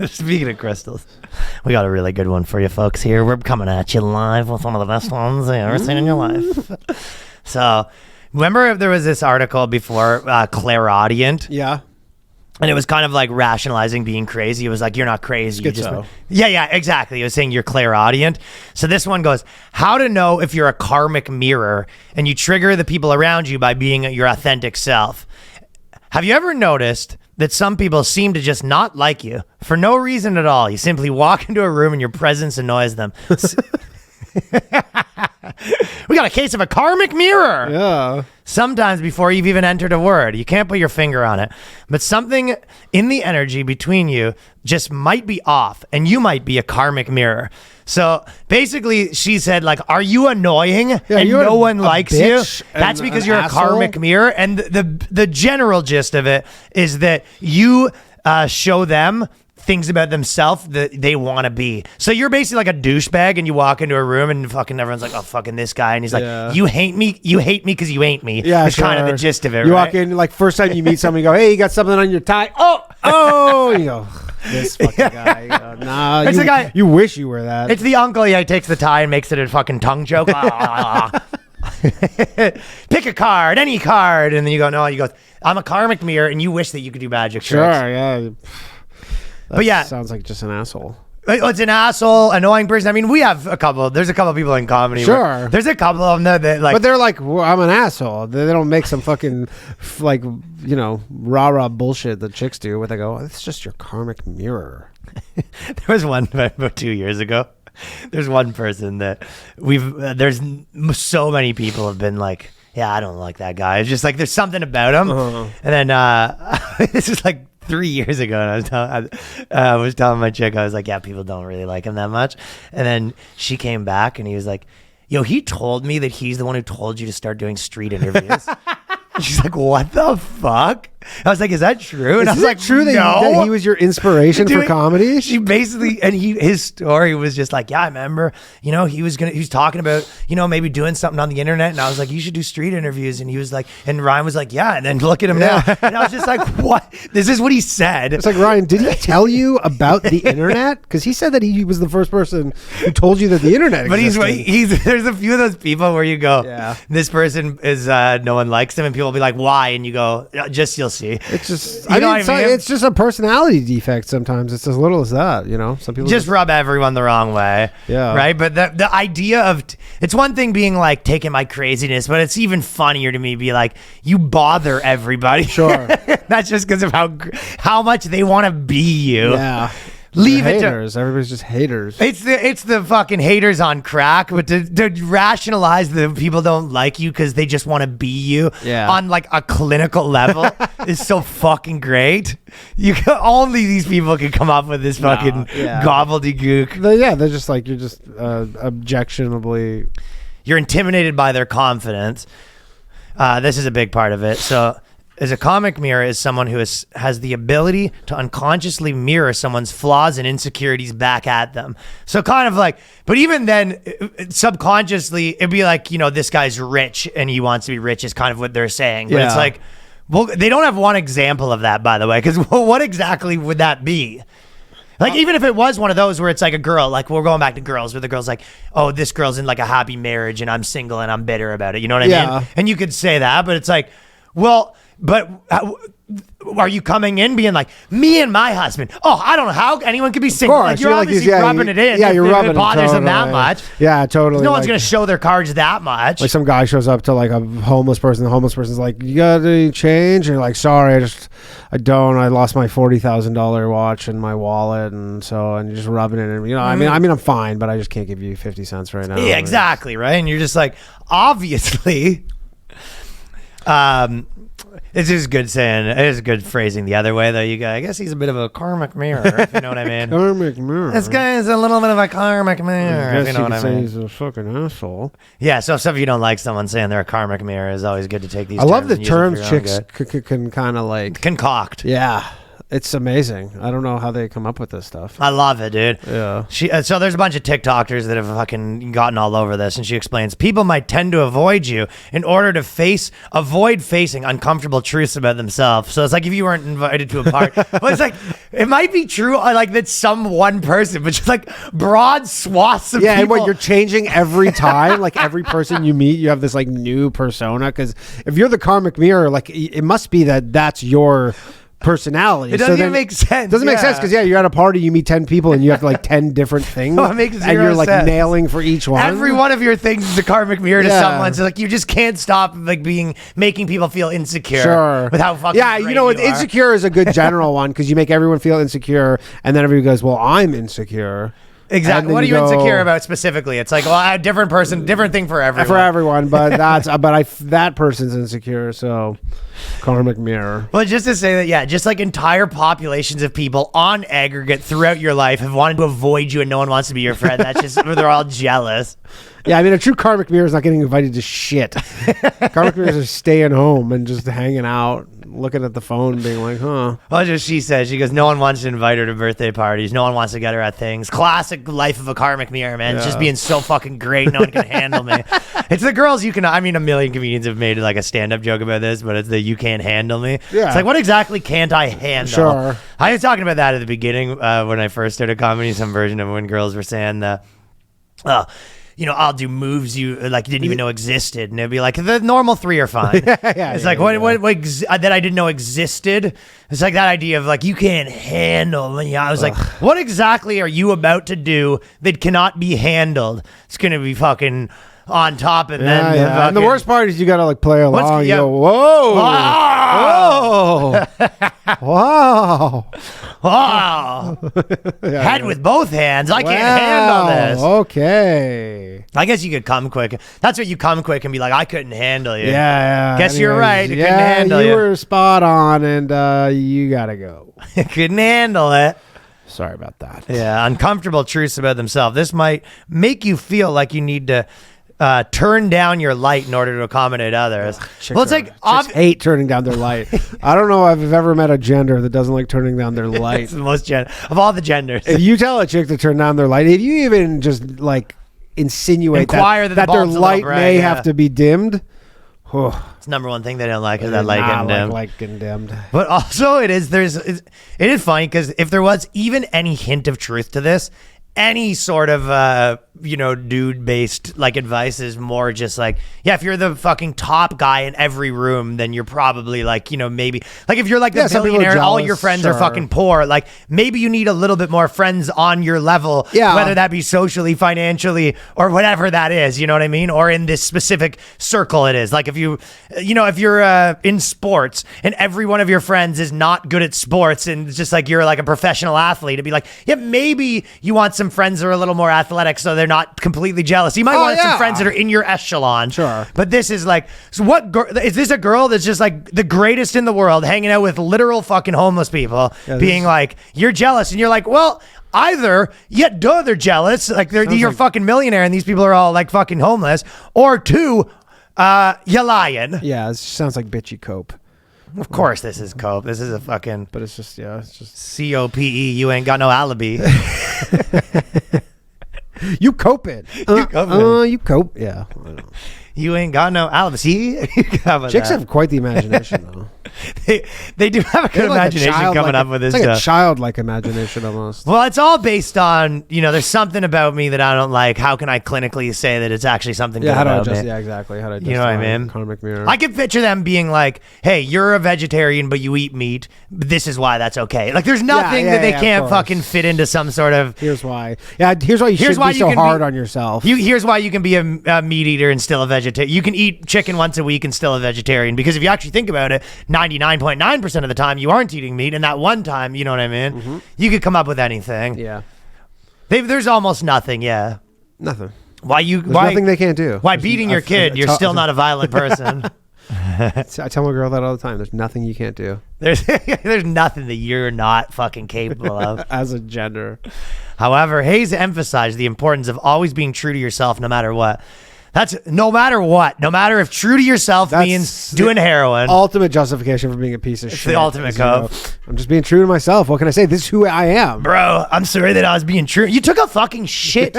Speaking of crystals, we got a really good one for you folks here. We're coming at you live with one of the best ones you've ever seen in your life. So, remember there was this article before, clairaudient? Yeah. And it was kind of like rationalizing being crazy. It was like, you're not crazy. You just, Schizo. yeah, exactly. It was saying you're clairaudient. So this one goes, how to know if you're a karmic mirror and you trigger the people around you by being your authentic self. Have you ever noticed that some people seem to just not like you for no reason at all? You simply walk into a room and your presence annoys them. We got a case of a karmic mirror. Yeah. Sometimes before you've even entered a word, you can't put your finger on it, but something in the energy between you just might be off, and you might be a karmic mirror. So basically, she said, like, are you annoying and no one likes you? That's because you're a karmic mirror. And the general gist of it is that you show them things about themselves that they want to be. So you're basically like a douchebag, and you walk into a room and fucking everyone's like, oh, fucking this guy. And he's like, you hate me because you ain't me. Yeah, it's kind of the gist of it, you right? walk in, like, first time you meet someone, you go, hey, you got something on your tie? Oh, you go, this fucking guy. You go, nah, It's the guy. You wish you were that. It's the uncle. Yeah, he takes the tie and makes it a fucking tongue joke. Pick a card, any card. And then you go, no, you go, I'm a karmic mirror, and you wish that you could do magic tricks. Sure, yeah. But yeah, sounds like just an asshole. It's an asshole, annoying person. I mean, we have there's a couple of people in comedy. Sure. There's a couple of them that like. But they're like, well, I'm an asshole. They don't make some fucking, like, rah-rah bullshit that chicks do where they go, it's just your karmic mirror. There was one about 2 years ago. There's one person that there's so many people have been like, yeah, I don't like that guy. It's just like, there's something about him. Uh-huh. And then this is like 3 years ago, and I was telling my chick, I was like, yeah, people don't really like him that much. And then she came back and he was like, yo, he told me that he's the one who told you to start doing street interviews. She's like, what the fuck? I was like, is that true? And I was like, true that he was your inspiration for comedy? She basically, and his story was just like, yeah, I remember, he was talking about, maybe doing something on the internet. And I was like, you should do street interviews. And he was like, and Ryan was like, yeah. And then look at him now. And I was just like, what? This is what he said. It's like, Ryan, did he tell you about the internet? Because he said that he was the first person who told you that the internet existed. But there's a few of those people where you go, this person is, no one likes him. And people will be like, why? And you go, you'll see. It's just, it's just a personality defect sometimes. It's as little as that, Some people just rub everyone the wrong way. Yeah. Right? But the idea of, it's one thing being like taking my craziness, but it's even funnier to me be like, you bother everybody. Sure. That's just because of how much they want to be you. Yeah. Leave They're it haters. to Everybody's just haters. It's the fucking haters on crack, but to rationalize that people don't like you because they just want to be you on like a clinical level is so fucking great. Only these people can come up with this fucking gobbledygook. They're just like, you're just objectionably. You're intimidated by their confidence. This is a big part of it. So. As a comic mirror is someone who has the ability to unconsciously mirror someone's flaws and insecurities back at them. So kind of like, but even then, subconsciously, it'd be like, this guy's rich and he wants to be rich is kind of what they're saying. But it's like, well, they don't have one example of that, by the way, because what exactly would that be? Like, even if it was one of those where it's like a girl, like we're going back to girls, where the girl's like, oh, this girl's in like a happy marriage and I'm single and I'm bitter about it. You know what I mean? And you could say that, but it's like, well... But are you coming in being like, me and my husband? Oh, I don't know how anyone could be single. Like, you're obviously rubbing it in. Yeah, you're rubbing it. If it bothers them that much. Yeah, totally. No one's going to show their cards that much. Like some guy shows up to like a homeless person. The homeless person's like, you got any change? And you're like, sorry, I don't. I lost my $40,000 watch in my wallet. And you're just rubbing it in. I mean, I'm fine, but I just can't give you 50 cents right now. Yeah, exactly. Right. And you're just like, obviously, it's just good saying. It is good phrasing the other way, though. I guess he's a bit of a karmic mirror, if you know what I mean. Karmic mirror. This guy is a little bit of a karmic mirror, if you know what I mean. He's a fucking asshole. Yeah, so if some of you don't like someone saying they're a karmic mirror, it's always good to take these. I love the terms chicks can kind of like concoct. Yeah. It's amazing. I don't know how they come up with this stuff. I love it, dude. Yeah. So there's a bunch of TikTokers that have fucking gotten all over this, and she explains people might tend to avoid you in order to avoid facing uncomfortable truths about themselves. So it's like if you weren't invited to a party, but it's like it might be true, like that some one person, but just like broad swaths of Yeah, people. and what you're changing every time, like every person you meet, you have this like new persona. Because if you're the karmic mirror, like it must be that's your personality. It doesn't even make sense. It doesn't make sense because you're at a party, you meet 10 people, and you have like 10 different things. No, it makes zero and you're like sense. nailing for each one. Every one of your things is a karmic mirror to Yeah. someone. So like you just can't stop like making people feel insecure. Sure. With how fucking yeah, great you know what? you are. Insecure is a good general one because you make everyone feel insecure, and then everybody goes, "Well, I'm insecure." Exactly. What are you insecure about specifically? It's like, well, a different person, different thing for everyone. For everyone, but that person's insecure, so karmic mirror. Well, just to say that, yeah, just like entire populations of people on aggregate throughout your life have wanted to avoid you and no one wants to be your friend. That's just, they're all jealous. Yeah, I mean, a true karmic mirror is not getting invited to shit. Karmic mirrors are staying home and just hanging out, looking at the phone, being like, huh. Well, just she says, she goes, no one wants to invite her to birthday parties. No one wants to get her at things. Classic life of a karmic mirror, man. It's just being so fucking great. No one can handle me. It's the girls a million comedians have made like a stand-up joke about this, but it's the you can't handle me. Yeah. It's like, what exactly can't I handle? Sure. I was talking about that at the beginning when I first started comedy, some version of when girls were saying that, I'll do moves you like didn't even know existed, and it'd be like the normal 3 are fine. It's like what that I didn't know existed. It's like that idea of like you can't handle me. I was like, what exactly are you about to do that cannot be handled? It's gonna be fucking on top, and then And the worst part is you gotta like play along. yeah. You go, whoa, Ah! whoa, wow. Wow. Head with both hands. I can't handle this. Okay. I guess you could come quick. That's what you come quick and be like, I couldn't handle you. Yeah. Guess you're right. I couldn't Yeah, handle you you. were spot on, and you gotta go. Couldn't handle it. Sorry about that. Yeah, uncomfortable truths about themselves. This might make you feel like you need to turn down your light in order to accommodate others. Well, it's like chicks hate turning down their light. I don't know if I've ever met a gender that doesn't like turning down their light. it's the most of all the genders. If you tell a chick to turn down their light, if you even just like insinuate Inquire that that the their bulb's a little light bright, may yeah. have to be dimmed, It's the number one thing they don't like is that light getting dim. light getting dimmed. But also it is funny because if there was even any hint of truth to this, any sort of dude based like advice is more just like, yeah, if you're the fucking top guy in every room, then you're probably like, maybe like if you're like the some people are billionaire and all jealous, your friends are sure. fucking poor, like maybe you need a little bit more friends on your level, Yeah. whether that be socially, financially, or whatever that is, you know what I mean? Or in this specific circle it is. Like if if you're in sports and every one of your friends is not good at sports and it's just like you're like a professional athlete, it'd be like, yeah, maybe you want some friends that are a little more athletic so they're not completely jealous. You might want some friends that are in your echelon. Sure. But this is like, so is this a girl that's just like the greatest in the world hanging out with literal fucking homeless people being like, you're jealous, and you're like, well, either, they're jealous, like you're fucking millionaire and these people are all like fucking homeless, or 2, you're lying. Yeah, it sounds like bitchy cope. Of course this is cope. This is a fucking But it's just COPE. You ain't got no alibi. you cope it. You cope. Yeah. I know. You ain't got no alibi. See? Chicks have quite the imagination, though. They do have a good imagination coming up with this stuff. It's like stuff. a childlike imagination almost. Well, it's all based on, there's something about me that I don't like. How can I clinically say that it's actually something good how do I about adjust? me? Yeah, exactly. How do I adjust? You know what I mean? Karmic mirror. I can picture them being like, hey, you're a vegetarian, but you eat meat. This is why that's okay. Like, there's nothing that they can't fucking fit into some sort of... Here's why. Yeah, here's why you shouldn't be so hard on yourself. Here's why you can be a meat eater and still a vegetarian. You can eat chicken once a week and still a vegetarian. Because if you actually think about it, 99.9% of the time you aren't eating meat, and that one time, you know what I mean? Mm-hmm. You could come up with anything. Yeah. There's almost nothing, yeah. Nothing. Why nothing they can't do. Why beating your kid, you're still not a violent person. I tell my girl that all the time. There's nothing you can't do. There's nothing that you're not fucking capable of. As a gender. However, Hayes emphasized the importance of always being true to yourself no matter what. That's no matter what. No matter if true to yourself means doing heroin. Ultimate justification for being a piece of shit. The ultimate code. I'm just being true to myself. What can I say? This is who I am. Bro, I'm sorry that I was being true. You took a fucking shit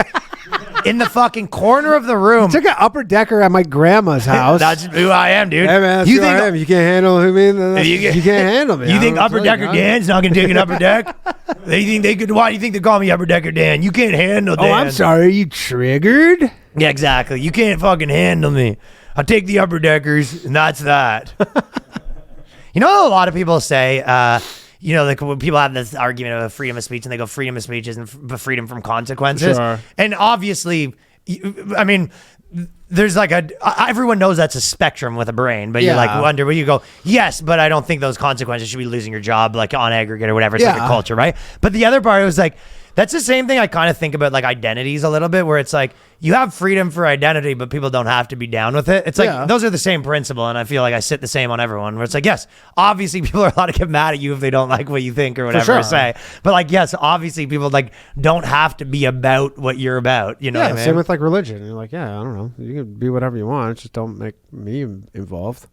in the fucking corner of the room. I took an upper decker at my grandma's house. That's who I am, dude. Hey, man, that's who I am. You can't handle who me. You can't handle me. You think Upper Decker Dan's not going to take an upper deck? They think they could. Why do you think they call me Upper Decker Dan? You can't handle Dan. Oh, I'm sorry. Are you triggered? Yeah, exactly. You can't fucking handle me. I'll take the upper deckers, and that's that. You know, a lot of people say, like when people have this argument of freedom of speech, and they go, freedom of speech isn't freedom from consequences. Sure. And obviously, I mean, there's like everyone knows that's a spectrum with a brain, but you're like wonder where you go, yes, but I don't think those consequences should be losing your job, like on aggregate or whatever. It's like a culture, right? But the other part was like, that's the same thing I kind of think about like identities a little bit, where it's like you have freedom for identity, but people don't have to be down with it. It's like those are the same principle, and I feel like I sit the same on everyone. Where it's like, yes, obviously people are allowed to get mad at you if they don't like what you think or whatever to say. But like, yes, obviously people like don't have to be about what you're about. You know what I mean? Same with like religion. You're like, I don't know. You can be whatever you want. Just don't make me involved.